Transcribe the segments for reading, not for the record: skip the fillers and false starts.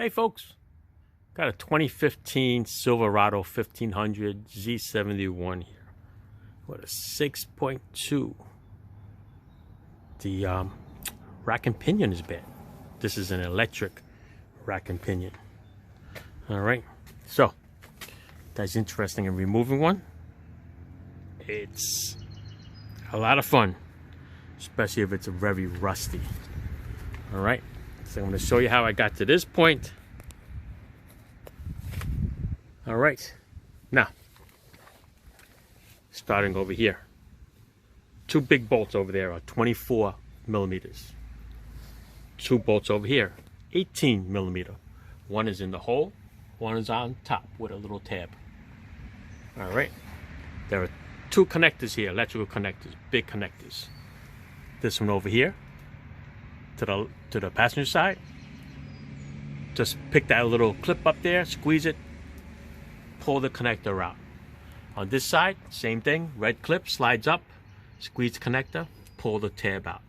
Hey folks, got a 2015 Silverado 1500 Z71 here with a 6.2. The rack and pinion is bad. This is an electric rack and pinion. Alright, so that's interesting in removing one. It's a lot of fun, especially if it's very rusty. Alright, so I'm going to show you how I got to this point. Alright, now, starting over here. Two big bolts over there are 24 millimeters. Two bolts over here, 18 millimeter. One is in the hole, one is on top with a little tab. Alright, there are two connectors here, electrical connectors, big connectors. This one over here, to the passenger side. Just pick that little clip up there, squeeze it, pull the connector out. On this side, same thing, red clip slides up, squeeze the connector, pull the tab out.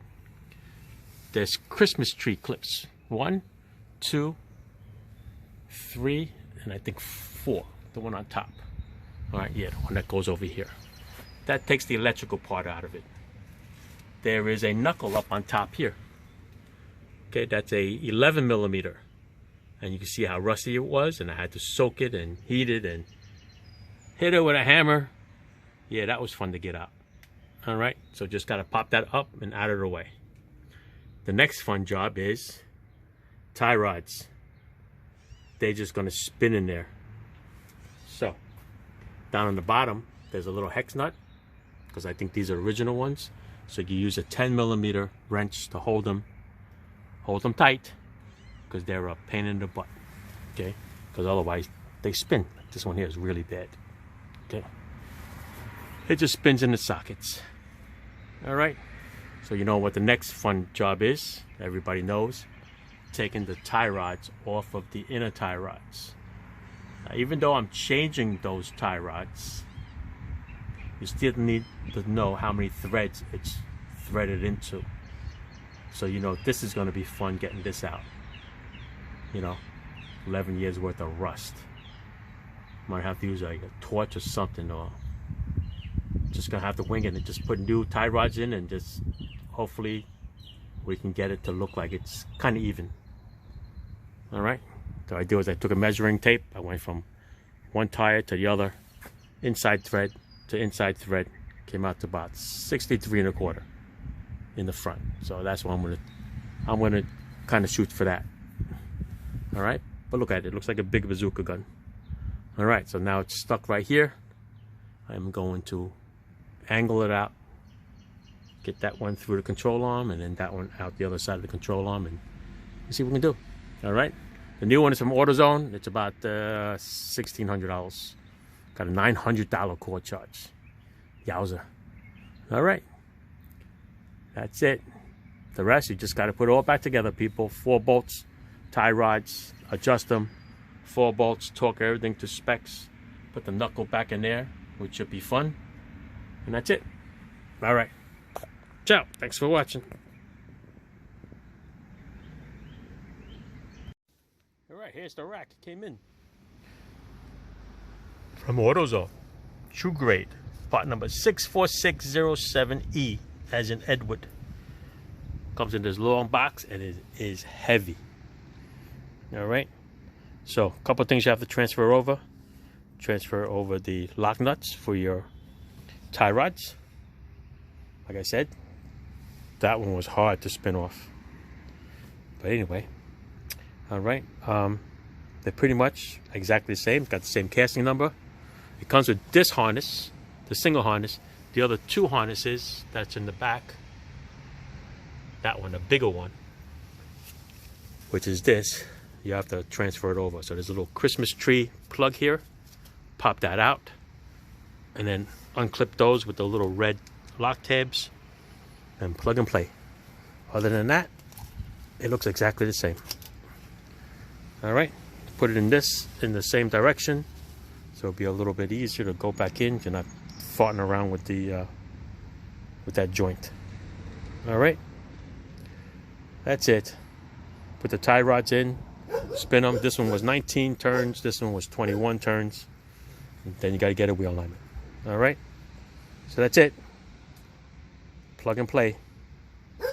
There's Christmas tree clips. 1, 2, 3, and I think 4. The one on top. Alright, yeah, the one that goes over here. That takes the electrical part out of it. There is a knuckle up on top here. Okay, that's a 11 millimeter. And you can see how rusty it was, and I had to soak it and heat it and hit it with a hammer. Yeah, that was fun to get out. Alright, so just gotta pop that up and out of the way. The next fun job is tie rods. They're just gonna spin in there. So, down on the bottom, there's a little hex nut, because I think these are original ones. So you use a 10 millimeter wrench to hold them tight, because they're a pain in the butt, okay? Because otherwise they spin. This one here is really bad, okay? It just spins in the sockets. All right, so you know what the next fun job is. Everybody knows, taking the tie rods off of the inner tie rods. Now, even though I'm changing those tie rods, you still need to know how many threads it's threaded into. So you know this is going to be fun getting this out. You know, 11 years worth of rust. Might have to use like a torch or something, or just gonna have to wing it and just put new tie rods in, and just hopefully we can get it to look like it's kind of even. All right, so what I did was I took a measuring tape. I went from one tire to the other, inside thread to inside thread, came out to about 63 1/4 in the front. So that's what I'm gonna kind of shoot for that. All right, but look at it. It looks like a big bazooka gun. All right, so now it's stuck right here. I'm going to angle it out, get that one through the control arm, and then that one out the other side of the control arm, and see what we can do. All right, the new one is from AutoZone. It's about $1,600. Got a $900 core charge. Yowza. All right, that's it. The rest, you just got to put it all back together, people. 4 bolts, tie rods, adjust them. 4 bolts, torque everything to specs. Put the knuckle back in there, which should be fun. And that's it. All right. Ciao. Thanks for watching. All right, here's the rack. It came in from AutoZone. True grade. Part number 64607E, as in Edward. Comes in this long box, and it is heavy. All right. So, a couple of things you have to transfer over. Transfer over the lock nuts for your tie rods. Like I said, that one was hard to spin off. But anyway, all right. They're pretty much exactly the same. It's got the same casting number. It comes with this harness, the single harness. The other 2 harnesses that's in the back. That one, the bigger one, which is this. You have to transfer it over. So there's a little Christmas tree plug here. Pop that out, and then unclip those with the little red lock tabs, and plug and play. Other than that, it looks exactly the same. All right, put it in the same direction, so it'll be a little bit easier to go back in. You're not farting around with that joint. All right, that's it. Put the tie rods in, spin them. This one was 19 turns. This one was 21 turns. And then you got to get a wheel alignment. All right. So that's it. Plug and play.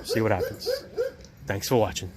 See what happens. Thanks for watching.